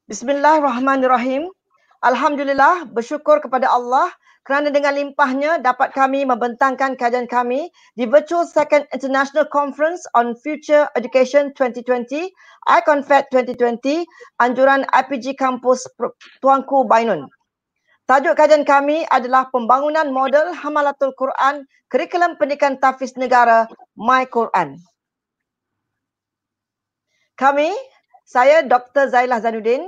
Bismillahirrahmanirrahim. Alhamdulillah, bersyukur kepada Allah kerana dengan limpahnya dapat kami membentangkan kajian kami di Virtual Second International Conference on Future Education 2020, ICONFED 2020, anjuran IPG Kampus Tuanku Bainun. Tajuk kajian kami adalah pembangunan model Hamalatul Quran, Kurikulum Pendidikan Tahfiz Negara, My Quran. Saya Dr. Zailah Zainuddin,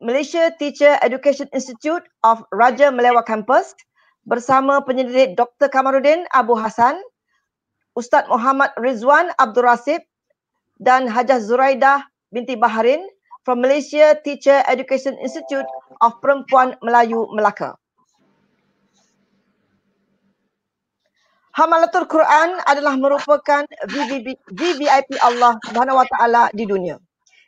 Malaysia Teacher Education Institute of Raja Melewah Campus bersama penyelidik Dr. Kamaruddin Abu Hassan, Ustaz Muhammad Rizwan Abdul Rasib dan Hajah Zuraidah binti Baharin from Malaysia Teacher Education Institute of Perempuan Melayu Melaka. Hamalatul Quran adalah merupakan VVIP Allah Subhanahu Wa Taala di dunia.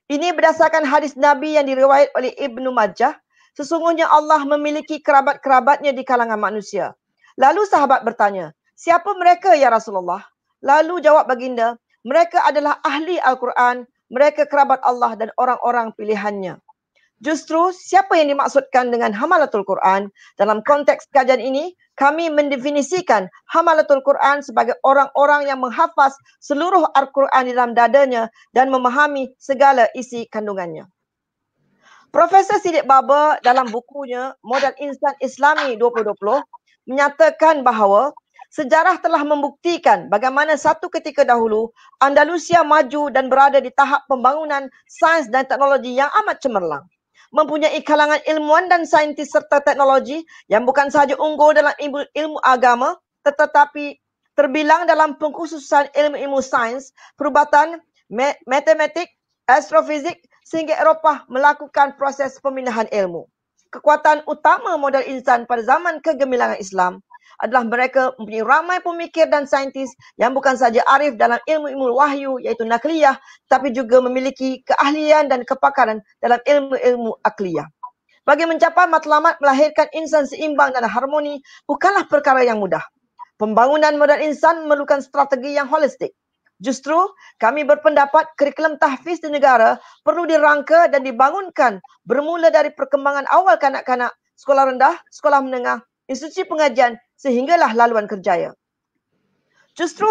Ini berdasarkan hadis Nabi yang diriwayat oleh Ibnu Majah. Sesungguhnya Allah memiliki kerabat-kerabatnya di kalangan manusia. Lalu sahabat bertanya, siapa mereka ya Rasulullah? Lalu jawab baginda, mereka adalah ahli Al-Quran, mereka kerabat Allah dan orang-orang pilihannya. Justru siapa yang dimaksudkan dengan Hamalatul Quran? Dalam konteks kajian ini, kami mendefinisikan Hamalatul Quran sebagai orang-orang yang menghafaz seluruh Al-Quran di dalam dadanya dan memahami segala isi kandungannya. Profesor Siddiq Baba dalam bukunya Modal Insan Islami 2020 menyatakan bahawa sejarah telah membuktikan bagaimana satu ketika dahulu Andalusia maju dan berada di tahap pembangunan sains dan teknologi yang amat cemerlang. Mempunyai kalangan ilmuwan dan saintis serta teknologi yang bukan sahaja unggul dalam ilmu agama tetapi terbilang dalam pengkhususan ilmu-ilmu sains, perubatan, matematik, astrofizik sehingga Eropah melakukan proses pemindahan ilmu. Kekuatan utama modal insan pada zaman kegemilangan Islam adalah mereka mempunyai ramai pemikir dan saintis yang bukan sahaja arif dalam ilmu-ilmu wahyu iaitu nakliyah tapi juga memiliki keahlian dan kepakaran dalam ilmu-ilmu akliyah. Bagi mencapai matlamat melahirkan insan seimbang dan harmoni bukanlah perkara yang mudah. Pembangunan modal insan memerlukan strategi yang holistik. Justru kami berpendapat kurikulum tahfiz di negara perlu dirangka dan dibangunkan bermula dari perkembangan awal kanak-kanak, sekolah rendah, sekolah menengah, institusi pengajian sehinggalah laluan kerjaya. Justru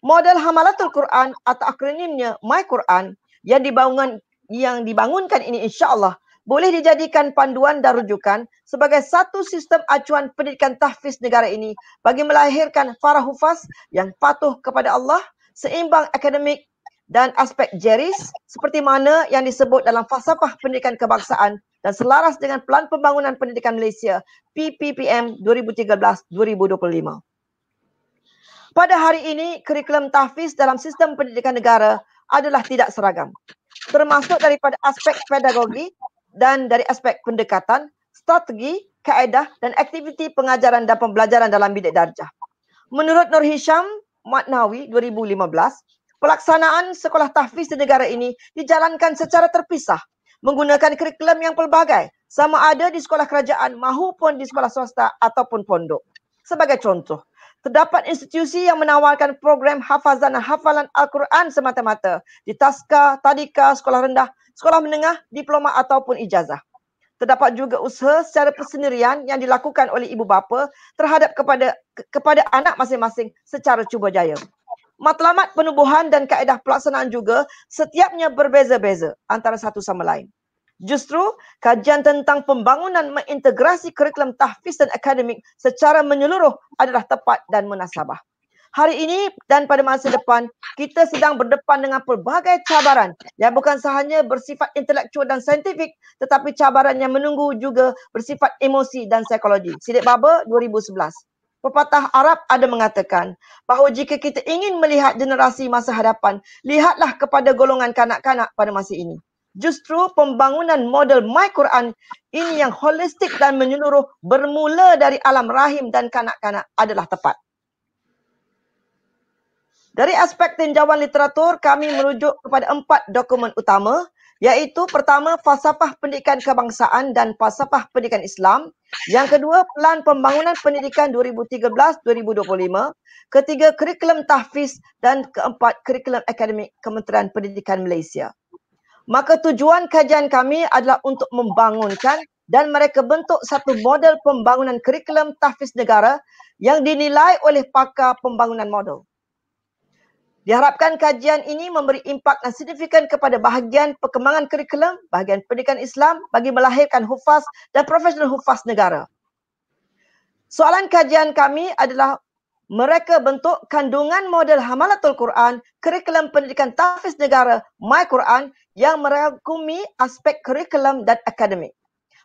model Hamalatul Quran atau akronimnya My Quran yang dibangunkan ini insya-Allah boleh dijadikan panduan dan rujukan sebagai satu sistem acuan pendidikan tahfiz negara ini bagi melahirkan para hufaz yang patuh kepada Allah, seimbang akademik dan aspek jeris seperti mana yang disebut dalam falsafah pendidikan kebangsaan dan selaras dengan Pelan Pembangunan Pendidikan Malaysia PPPM 2013-2025. Pada hari ini, kurikulum tahfiz dalam sistem pendidikan negara adalah tidak seragam, termasuk daripada aspek pedagogi dan dari aspek pendekatan, strategi, kaedah dan aktiviti pengajaran dan pembelajaran dalam bidik darjah. Menurut Nur Hisham Matnawi 2015, pelaksanaan sekolah tahfiz di negara ini dijalankan secara terpisah menggunakan kurikulum yang pelbagai sama ada di sekolah kerajaan maupun di sekolah swasta ataupun pondok. Sebagai contoh, terdapat institusi yang menawarkan program hafazan dan hafalan Al-Quran semata-mata di taska, tadika, sekolah rendah, sekolah menengah, diploma ataupun ijazah. Terdapat juga usaha secara persendirian yang dilakukan oleh ibu bapa terhadap kepada anak masing-masing secara cuba jaya. Matlamat penubuhan dan kaedah pelaksanaan juga setiapnya berbeza-beza antara satu sama lain. Justru, kajian tentang pembangunan mengintegrasi kurikulum tahfiz dan akademik secara menyeluruh adalah tepat dan munasabah. Hari ini dan pada masa depan, kita sedang berdepan dengan pelbagai cabaran yang bukan sahaja bersifat intelektual dan saintifik, tetapi cabaran yang menunggu juga bersifat emosi dan psikologi. Siddiq Baba 2011. Pepatah Arab ada mengatakan bahawa jika kita ingin melihat generasi masa hadapan, lihatlah kepada golongan kanak-kanak pada masa ini. Justru pembangunan model My Quran ini yang holistik dan menyeluruh bermula dari alam rahim dan kanak-kanak adalah tepat. Dari aspek tinjauan literatur, kami merujuk kepada 4 dokumen utama, iaitu pertama, Falsafah Pendidikan Kebangsaan dan Falsafah Pendidikan Islam. Yang kedua, Pelan Pembangunan Pendidikan 2013-2025. Ketiga, Kurikulum Tahfiz. Dan keempat, Kurikulum Akademik Kementerian Pendidikan Malaysia. Maka tujuan kajian kami adalah untuk membangunkan dan mereka bentuk satu model pembangunan kurikulum tahfiz negara yang dinilai oleh pakar pembangunan model. Diharapkan kajian ini memberi impak yang signifikan kepada bahagian perkembangan kurikulum, bahagian pendidikan Islam bagi melahirkan hufaz dan profesional hufaz negara. Soalan kajian kami adalah mereka bentuk kandungan model Hamalatul Quran, kurikulum pendidikan tahfiz negara, My Quran yang merangkumi aspek kurikulum dan akademik.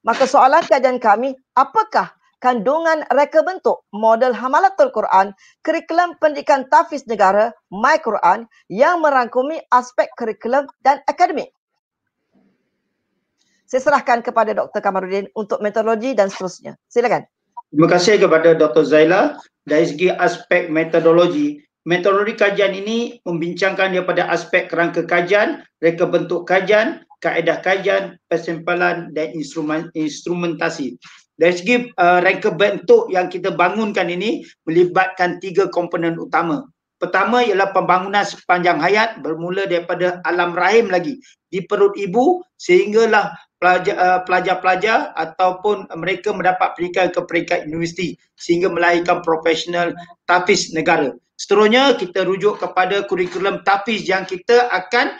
Maka soalan kajian kami, apakah kandungan reka bentuk model Hamalatul Quran, kurikulum pendidikan tahfiz negara, My Quran yang merangkumi aspek kurikulum dan akademik? Saya serahkan kepada Dr. Kamarudin untuk metodologi dan seterusnya. Silakan. Terima kasih kepada Dr. Zaila. Dari segi aspek metodologi kajian ini membincangkan daripada aspek kerangka kajian, reka bentuk kajian, kaedah kajian, persimpalan dan instrumentasi. Dari segi reka bentuk yang kita bangunkan ini melibatkan 3 komponen utama. Pertama ialah pembangunan sepanjang hayat bermula daripada alam rahim lagi di perut ibu sehinggalah pelajar-pelajar ataupun mereka mendapat pendidikan ke peringkat universiti sehingga melahirkan profesional tahfiz negara. Seterusnya kita rujuk kepada kurikulum tahfiz yang kita akan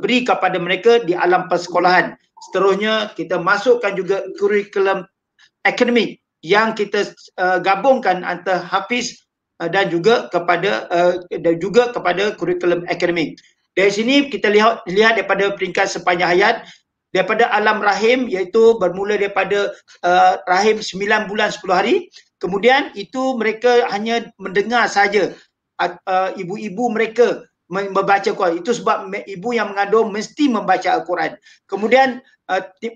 beri kepada mereka di alam persekolahan. Seterusnya kita masukkan juga kurikulum akademik yang kita gabungkan antara hafiz dan juga kepada kurikulum akademik. Dari sini kita lihat daripada peringkat sepanjang hayat, daripada alam rahim iaitu bermula daripada rahim 9 bulan 10 hari. Kemudian itu mereka hanya mendengar saja ibu-ibu mereka membaca Quran. Itu sebab ibu yang mengandung mesti membaca Al-Quran. Kemudian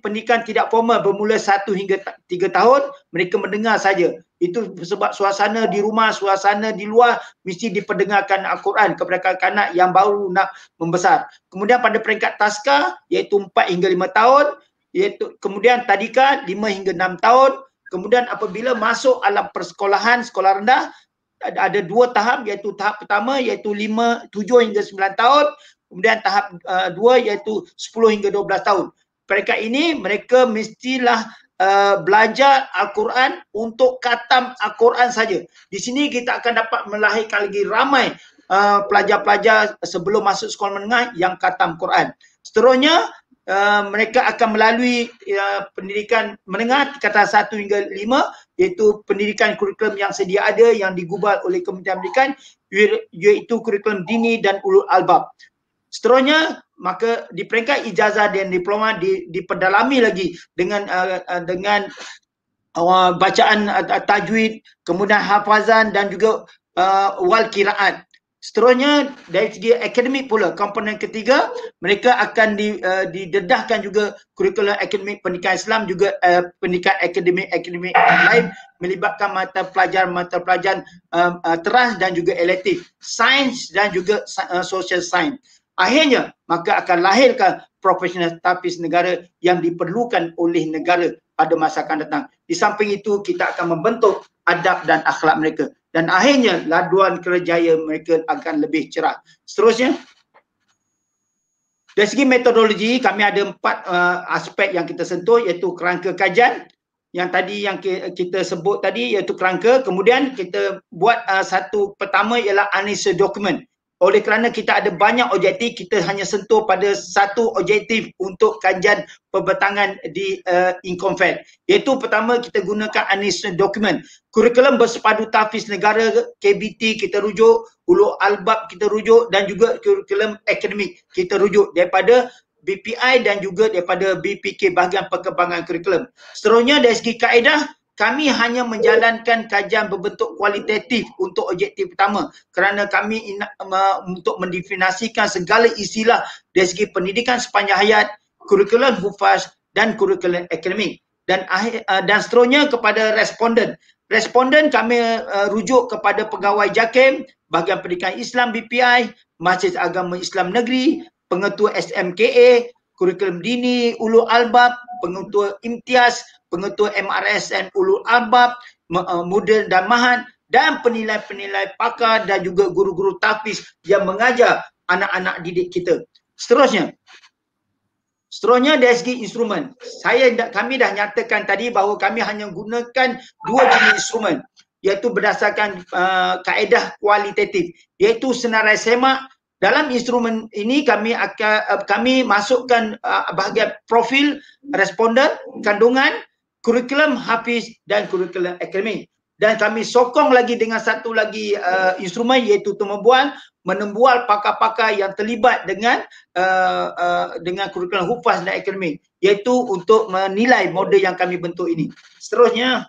pendidikan tidak formal bermula 1 hingga 3 tahun, mereka mendengar saja. Itu sebab suasana di rumah, suasana di luar mesti diperdengarkan Al-Quran kepada kanak-kanak yang baru nak membesar. Kemudian pada peringkat taska iaitu 4 hingga 5 tahun, iaitu kemudian tadika 5 hingga 6 tahun. Kemudian apabila masuk alam persekolahan, sekolah rendah, ada 2 tahap, iaitu tahap pertama iaitu 7 hingga 9 tahun, kemudian tahap 2 iaitu 10 hingga 12 tahun. Peringkat ini mereka mestilah belajar Al-Quran untuk khatam Al-Quran saja. Di sini kita akan dapat melahirkan lagi ramai pelajar-pelajar sebelum masuk sekolah menengah yang khatam Quran. Seterusnya mereka akan melalui pendidikan menengah tingkatan 1 hingga 5 iaitu pendidikan kurikulum yang sedia ada yang digubal oleh Kementerian Pendidikan iaitu kurikulum dini dan ulul albab. Seterusnya maka di peringkat ijazah dan diploma diperdalami lagi dengan bacaan tajwid, kemudian hafazan dan juga wal qiraat. Seterusnya dari segi akademik pula, komponen ketiga, mereka akan didedahkan juga kurikulum akademik pendidikan Islam juga pendidikan akademik lain melibatkan mata pelajaran teras dan juga elektif, sains dan juga social science. Akhirnya maka akan lahirkan profesional tahfiz negara yang diperlukan oleh negara pada masa akan datang. Di samping itu kita akan membentuk adab dan akhlak mereka dan akhirnya laduan kerjaya mereka akan lebih cerah. Seterusnya dari segi metodologi kami ada 4 aspek yang kita sentuh iaitu kerangka kajian yang tadi yang kita sebut tadi iaitu kerangka, kemudian kita buat satu pertama ialah analisa dokumen. Oleh kerana kita ada banyak objektif, kita hanya sentuh pada satu objektif untuk kajian pembentangan di Inconfed. Iaitu pertama kita gunakan analisa dokumen. Kurikulum bersepadu tahfiz negara, KBT kita rujuk, ulul albab kita rujuk dan juga kurikulum akademik kita rujuk daripada BPI dan juga daripada BPK bahagian perkembangan kurikulum. Seterusnya dari segi kaedah, kami hanya menjalankan kajian berbentuk kualitatif untuk objektif pertama kerana kami untuk mendefinisikan segala istilah dari segi pendidikan sepanjang hayat, kurikulum hufaz dan kurikulum akademik. Dan seterusnya kepada responden. Responden kami rujuk kepada pegawai JAKIM, bahagian pendidikan Islam BPI, Majlis Agama Islam Negeri, pengetua SMKA, kurikulum dini, ulul albab, pengetua imtiaz, pengetua MRSN ulul albab, model dan mahan dan penilai-penilai pakar dan juga guru-guru tahfiz yang mengajar anak-anak didik kita. Seterusnya, Seterusnya dari segi instrumen, kami dah nyatakan tadi bahawa kami hanya gunakan 2 jenis instrumen, iaitu berdasarkan kaedah kualitatif, iaitu senarai semak. Dalam instrumen ini kami masukkan bahagian profil responden, kandungan, kurikulum hafiz dan kurikulum akademik. Dan kami sokong lagi dengan satu lagi instrumen, iaitu menembual pakar-pakar yang terlibat dengan kurikulum hufaz dan akademik, iaitu untuk menilai model yang kami bentuk ini. Seterusnya,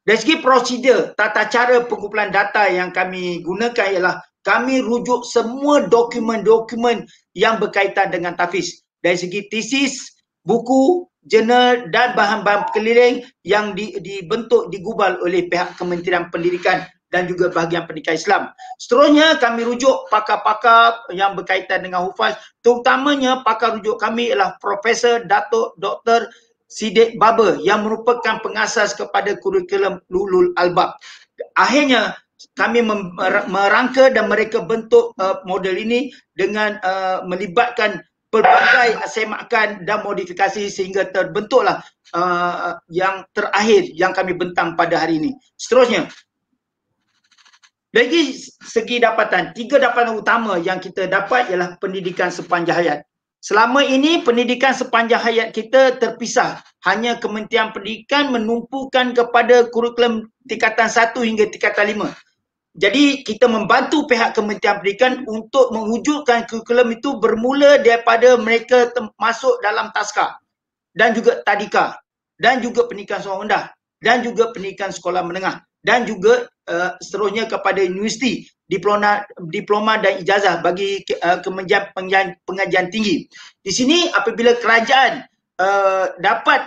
dari segi prosedur, tata cara pengumpulan data yang kami gunakan ialah kami rujuk semua dokumen-dokumen yang berkaitan dengan tahfiz. Dari segi tesis, buku, jurnal dan bahan-bahan keliling yang dibentuk, digubal oleh pihak Kementerian Pendidikan dan juga bahagian pendidikan Islam. Seterusnya kami rujuk pakar-pakar yang berkaitan dengan hufaz, terutamanya pakar rujuk kami ialah Profesor Datuk Dr. Siddiq Baber yang merupakan pengasas kepada kurikulum Ulul Albab. Akhirnya kami merangka dan mereka bentuk model ini dengan melibatkan pelbagai semakan dan modifikasi sehingga terbentuklah yang terakhir yang kami bentang pada hari ini. Seterusnya, dari segi dapatan, 3 dapatan utama yang kita dapat ialah pendidikan sepanjang hayat. Selama ini pendidikan sepanjang hayat kita terpisah. Hanya Kementerian Pendidikan menumpukan kepada kurikulum tingkatan 1 hingga tingkatan 5. Jadi kita membantu pihak Kementerian Pendidikan untuk mewujudkan kurikulum itu bermula daripada mereka masuk dalam taska dan juga tadika dan juga pendidikan sekolah rendah dan juga pendidikan sekolah menengah dan juga seterusnya kepada universiti, diploma dan ijazah bagi Kementerian Pengajian Tinggi. Di sini apabila kerajaan dapat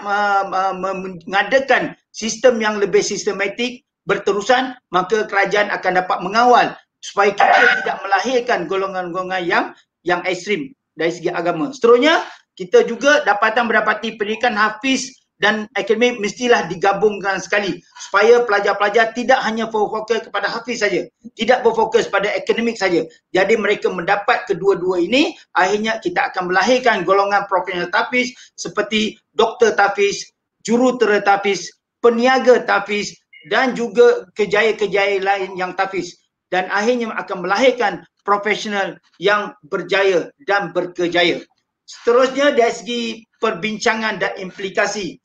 mengadakan sistem yang lebih sistematik berterusan, maka kerajaan akan dapat mengawal supaya kita tidak melahirkan golongan-golongan yang ekstrim dari segi agama. Seterusnya, kita juga mendapati pendidikan hafiz dan akademik mestilah digabungkan sekali supaya pelajar-pelajar tidak hanya berfokus kepada hafiz saja, tidak berfokus pada akademik saja. Jadi mereka mendapat kedua-dua ini, akhirnya kita akan melahirkan golongan profesional tahfiz seperti doktor tahfiz, jurutera tahfiz, peniaga tahfiz dan juga kejayaan-kejayaan lain yang tahfiz, dan akhirnya akan melahirkan profesional yang berjaya dan berkejaya. Seterusnya dari segi perbincangan dan implikasi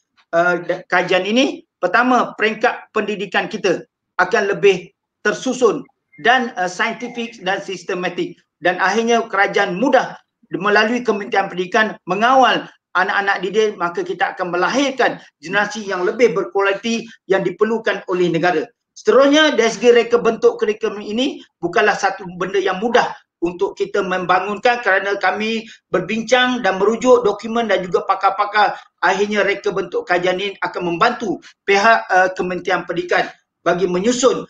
kajian ini, pertama, peringkat pendidikan kita akan lebih tersusun dan saintifik dan sistematik, dan akhirnya kerajaan mudah melalui Kementerian Pendidikan mengawal anak-anak didik, maka kita akan melahirkan generasi yang lebih berkualiti yang diperlukan oleh negara. Seterusnya, dari segi reka bentuk kurikulum ini bukanlah satu benda yang mudah untuk kita membangunkan kerana kami berbincang dan merujuk dokumen dan juga pakar-pakar. Akhirnya reka bentuk kajian ini akan membantu pihak Kementerian Pendidikan bagi menyusun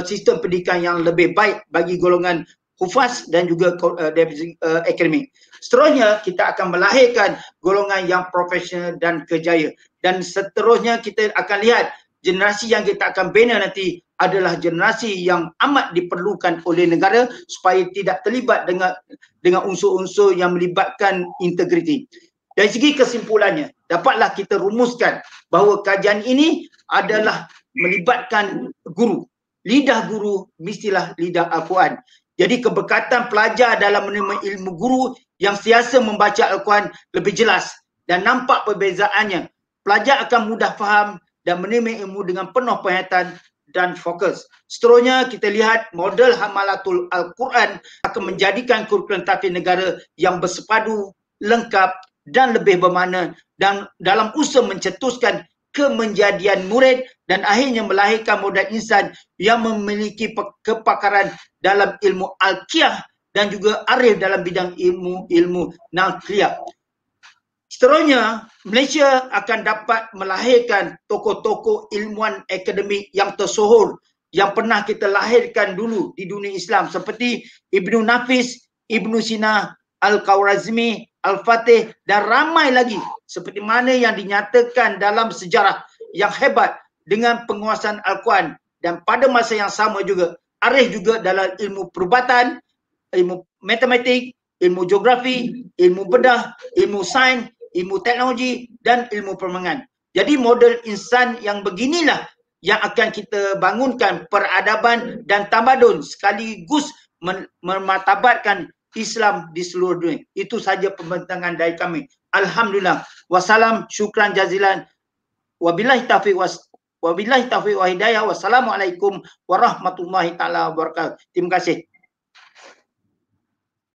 sistem pendidikan yang lebih baik bagi golongan hufaz dan juga akademik. Seterusnya, kita akan melahirkan golongan yang profesional dan kejaya. Dan seterusnya, kita akan lihat generasi yang kita akan bina nanti adalah generasi yang amat diperlukan oleh negara supaya tidak terlibat dengan unsur-unsur yang melibatkan integriti. Dari segi kesimpulannya, dapatlah kita rumuskan bahawa kajian ini adalah melibatkan guru. Lidah guru mestilah lidah Al-Quran. Jadi keberkatan pelajar dalam menerima ilmu guru yang sentiasa membaca Al-Quran lebih jelas dan nampak perbezaannya. Pelajar akan mudah faham dan menerima ilmu dengan penuh penghayatan dan fokus. Seterusnya, kita lihat model Hamalatul Al-Quran akan menjadikan kurikulum tahfiz negara yang bersepadu, lengkap dan lebih bermakna, dan dalam usaha mencetuskan kemenjadian murid dan akhirnya melahirkan modal insan yang memiliki kepakaran dalam ilmu alqiyah dan juga arif dalam bidang ilmu nalqiyah. Seterusnya, Malaysia akan dapat melahirkan tokoh-tokoh ilmuwan akademik yang tersohor yang pernah kita lahirkan dulu di dunia Islam seperti Ibnu Nafis, Ibnu Sina, Al-Khwarizmi, Al-Fatih dan ramai lagi seperti mana yang dinyatakan dalam sejarah yang hebat dengan penguasaan Al-Quran, dan pada masa yang sama juga arif juga dalam ilmu perubatan, ilmu matematik, ilmu geografi, ilmu bedah, ilmu sains, ilmu teknologi dan ilmu permainan. Jadi model insan yang beginilah yang akan kita bangunkan peradaban dan tamadun sekaligus memartabatkan Islam di seluruh dunia. Itu saja pembentangan dari kami. Alhamdulillah. Wassalam, syukran jazilan. Wabillahi taufiq wa hidayah. Wassalamualaikum warahmatullahi taala wabarakatuh. Terima kasih.